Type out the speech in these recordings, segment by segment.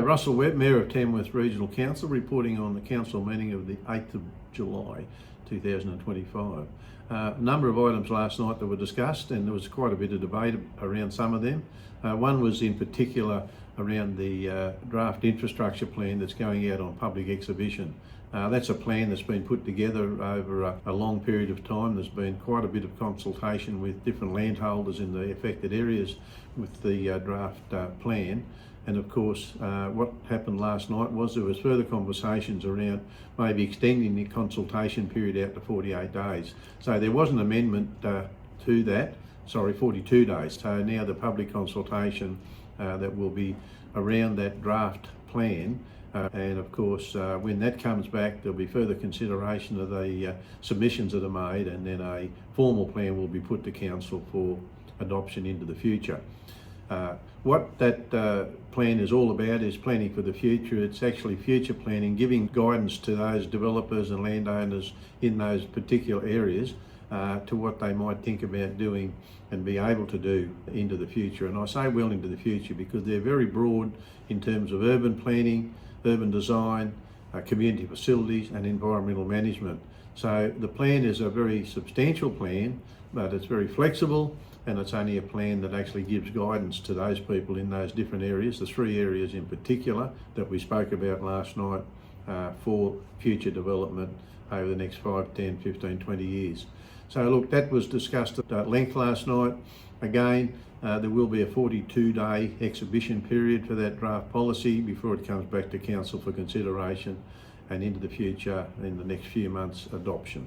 Russell Webb, Mayor of Tamworth Regional Council, reporting on the council meeting of the 8th of July 2025. A number of items last night that were discussed, and there was quite a bit of debate around some of them. One was in particular around the draft infrastructure plan that's going out on public exhibition. That's a plan that's been put together over a long period of time. There's been quite a bit of consultation with different landholders in the affected areas with the draft plan. And of course, what happened last night was there was further conversations around maybe extending the consultation period out to 48 days. So there was an amendment to that, 42 days. So now the public consultation that will be around that draft plan, and of course, when that comes back, there'll be further consideration of the submissions that are made, and then a formal plan will be put to council for adoption into the future. What that plan is all about is planning for the future. It's actually future planning, giving guidance to those developers and landowners in those particular areas to what they might think about doing and be able to do into the future. And I say well into the future because they're very broad in terms of urban planning, urban design, community facilities and environmental management. So the plan is a very substantial plan, but it's very flexible, and it's only a plan that actually gives guidance to those people in those different areas, the three areas in particular that we spoke about last night for future development over the next 5, 10, 15, 20 years. So look, that was discussed at length last night. Again, there will be a 42-day exhibition period for that draft policy before it comes back to council for consideration and into the future in the next few months adoption.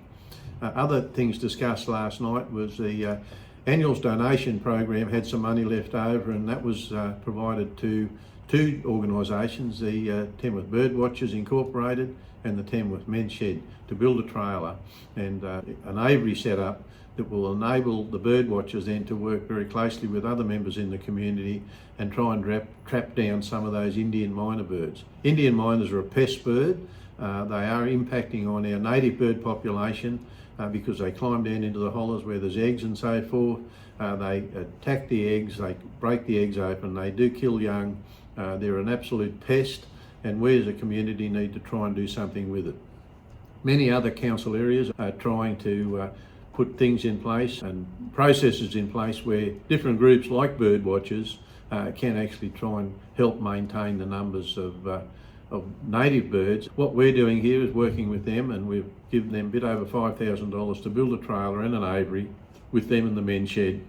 Other things discussed last night was the Annuals donation program had some money left over, and that was provided to two organisations, the Tamworth Birdwatchers Incorporated and the Tamworth Men's Shed, to build a trailer and an aviary setup that will enable the birdwatchers then to work very closely with other members in the community and try and trap down some of those Indian myna birds. Indian mynas are a pest bird. They are impacting on our native bird population because they climb down into the hollers where there's eggs and so forth. They attack the eggs, they break the eggs open, they do kill young. They're an absolute pest, and we as a community need to try and do something with it. Many other council areas are trying to put things in place and processes in place where different groups like bird watchers can actually try and help maintain the numbers of native birds. What we're doing here is working with them, and we've given them a bit over $5,000 to build a trailer and an aviary with them in the men's shed,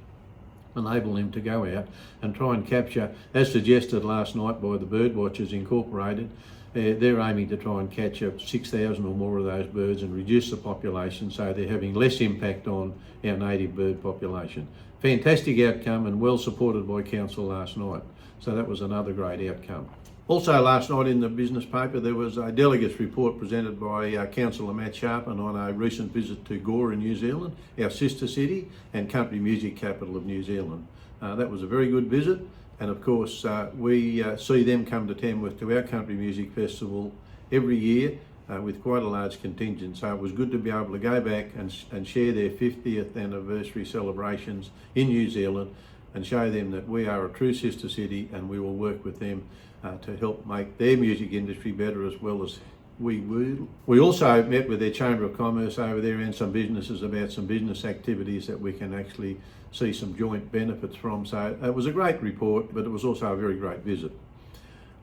enable them to go out and try and capture, as suggested last night by the Birdwatchers Incorporated, they're aiming to try and catch up 6,000 or more of those birds and reduce the population so they're having less impact on our native bird population. Fantastic outcome and well supported by council last night. So that was another great outcome. Also last night in the business paper there was a delegates report presented by Councillor Matt Sharpen on a recent visit to Gore in New Zealand, our sister city and country music capital of New Zealand. That was a very good visit, and of course we see them come to Tamworth to our country music festival every year with quite a large contingent. So it was good to be able to go back and share their 50th anniversary celebrations in New Zealand and show them that we are a true sister city and we will work with them to help make their music industry better as well as we will. We also met with their Chamber of Commerce over there and some businesses about some business activities that we can actually see some joint benefits from. So it was a great report, but it was also a very great visit.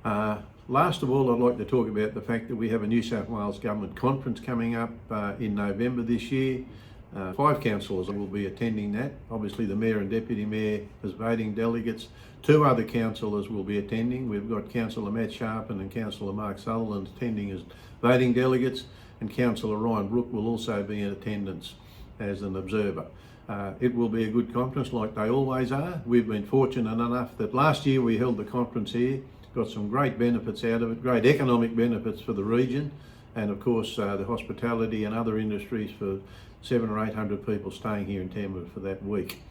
Last of all, I'd like to talk about the fact that we have a New South Wales Government Conference coming up in November this year. 5 councillors will be attending that. Obviously the Mayor and Deputy Mayor as voting delegates. 2 other councillors will be attending. We've got Councillor Matt Sharpen and Councillor Mark Sutherland attending as voting delegates, and Councillor Ryan Brook will also be in attendance as an observer. It will be a good conference like they always are. We've been fortunate enough that last year we held the conference here, got some great benefits out of it, great economic benefits for the region, and of course the hospitality and other industries for 700 or 800 people staying here in Tamworth for that week.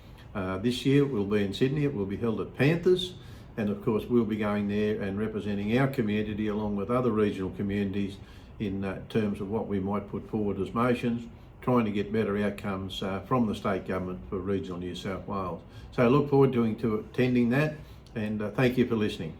This year it will be in Sydney. It will be held at Panthers, and of course we'll be going there and representing our community along with other regional communities in terms of what we might put forward as motions, trying to get better outcomes from the state government for regional New South Wales. So I look forward to attending that, and thank you for listening.